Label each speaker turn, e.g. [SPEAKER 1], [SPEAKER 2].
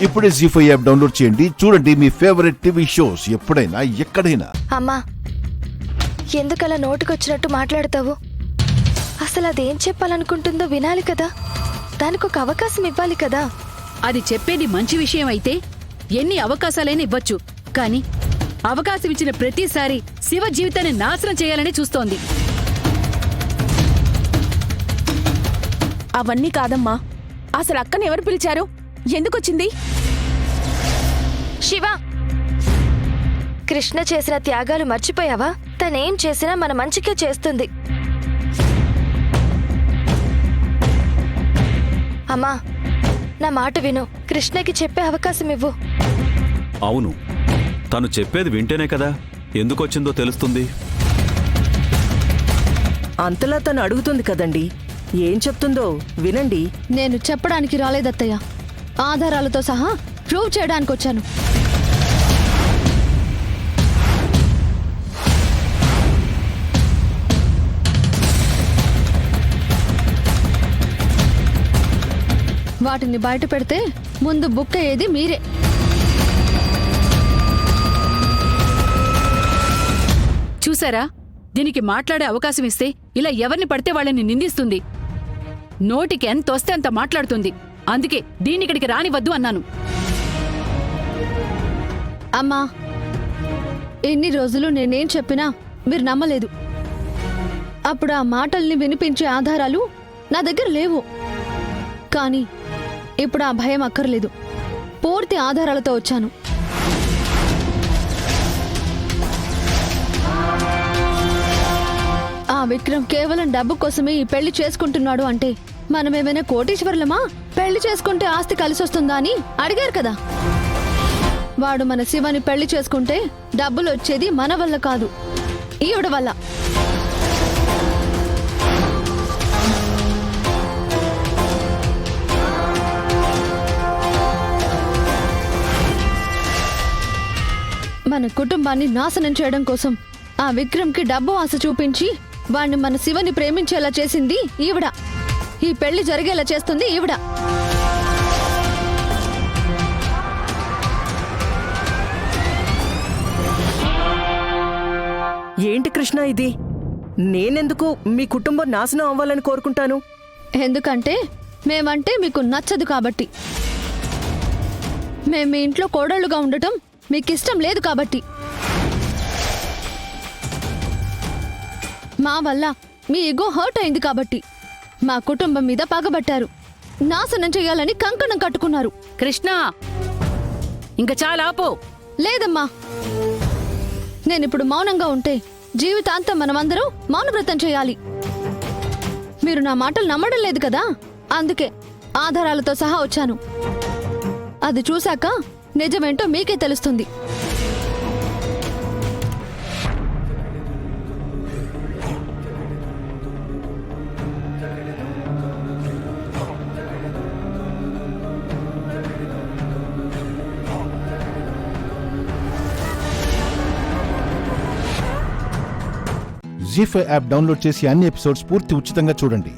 [SPEAKER 1] ఇప్పుడే జీ5 app download చేయండి. చూడండి మీ ఫేవరెట్ టీవీ షోస్ ఎప్పుడైనా ఎక్కడైనా.
[SPEAKER 2] అమ్మా, ఎందుకలా నోటికొచ్చినట్టు మాట్లాడతావు? అసలు అదేం చెప్పాలనుకుంటుందో వినాలి కదా, దానికి ఒక అవకాశం ఇవ్వాలి కదా.
[SPEAKER 3] అది చెప్పేది మంచి విషయం అయితే ఎన్ని అవకాశాలైనా ఇవ్వచ్చు, కానీ అవకాశం ఇచ్చిన ప్రతిసారి శివ జీవితాన్ని నాశనం చేయాలని చూస్తోంది.
[SPEAKER 4] అవన్నీ కాదమ్మా, అసలు అక్కని ఎవరు పిలిచారు? ఎందుకొచ్చింది?
[SPEAKER 2] శివ, కృష్ణ చేసిన త్యాగాలు మర్చిపోయావా? తనేం చేసినా మన మంచికే చేస్తుంది. అమ్మా, నా మాట విను, కృష్ణకి చెప్పే అవకాశం ఇవ్వు.
[SPEAKER 5] అవును, తను చెప్పేది వింటేనే కదా ఎందుకొచ్చిందో తెలుస్తుంది.
[SPEAKER 6] అంతలా తను అడుగుతుంది కదండి, ఏం చెప్తుందో వినండి.
[SPEAKER 7] నేను చెప్పడానికి రాలేదత్తయ్య, ఆధారాలతో సహా ప్రూవ్ చేయడానికి వచ్చాను. వాటిని బయట పెడితే ముందు బుక్ అయ్యేది మీరే.
[SPEAKER 3] చూసారా, దీనికి మాట్లాడే అవకాశం ఇస్తే ఇలా ఎవరిని పడితే వాళ్ళని నిందిస్తుంది. నోటికి ఎంత వస్తే అంత మాట్లాడుతుంది. అందుకే దీన్ని ఇక్కడికి రానివద్దు అన్నాను.
[SPEAKER 7] అమ్మా, ఎన్ని రోజులు నేనేం చెప్పినా మీరు నమ్మలేదు. అప్పుడు ఆ మాటల్ని వినిపించే ఆధారాలు నా దగ్గర లేవు. కానీ ఇప్పుడు ఆ భయం అక్కర్లేదు. పూర్తి ఆధారాలతో వచ్చాను. ఆ విక్రమ్ కేవలం డబ్బు కోసమే ఈ పెళ్లి చేసుకుంటున్నాడు అంటే మనమేమైనా కోటీశ్వరులమా? పెళ్లి చేసుకుంటే ఆస్తి కలిసొస్తుందా అని అడిగారు కదా. వాడు మన శివని పెళ్లి చేసుకుంటే డబ్బులు వచ్చేది మన వల్ల కాదు, ఈవిడ వల్ల. మన కుటుంబాన్ని నాశనం చేయడం కోసం ఆ విక్రమ్కి డబ్బు ఆశ చూపించి వాణ్ణి మన శివని ప్రేమించేలా చేసింది ఈవిడ. ఈ పెళ్లి జరిగేలా చేస్తుంది ఈవిడ.
[SPEAKER 6] ఏంటి కృష్ణ ఇది? నేనెందుకు మీ కుటుంబం నాశనం అవ్వాలని కోరుకుంటాను?
[SPEAKER 7] ఎందుకంటే మేమంటే మీకు నచ్చదు కాబట్టి. మేము మీ ఇంట్లో కోడళ్లుగా ఉండటం మీకిష్టం లేదు కాబట్టి. మా వల్ల మీ ఈగో హర్ట్ అయింది కాబట్టి మా కుటుంబం మీద పగబట్టారు. నాశనం చేయాలని కంకణం కట్టుకున్నారు.
[SPEAKER 3] కృష్ణ, ఇంకా చాలా ఆపో.
[SPEAKER 7] లేదమ్మా, నేనిప్పుడు మౌనంగా ఉంటే జీవితాంతం మనమందరం మౌనవ్రతం చేయాలి. మీరు నా మాటలు నమ్మడం లేదు కదా, అందుకే ఆధారాలతో సహా వచ్చాను. అది చూశాక నిజమేంటో మీకే తెలుస్తుంది.
[SPEAKER 1] జీ5 యాప్ డౌన్లోడ్ చేసి అన్ని ఎపిసోడ్స్ పూర్తి ఉచితంగా చూడండి.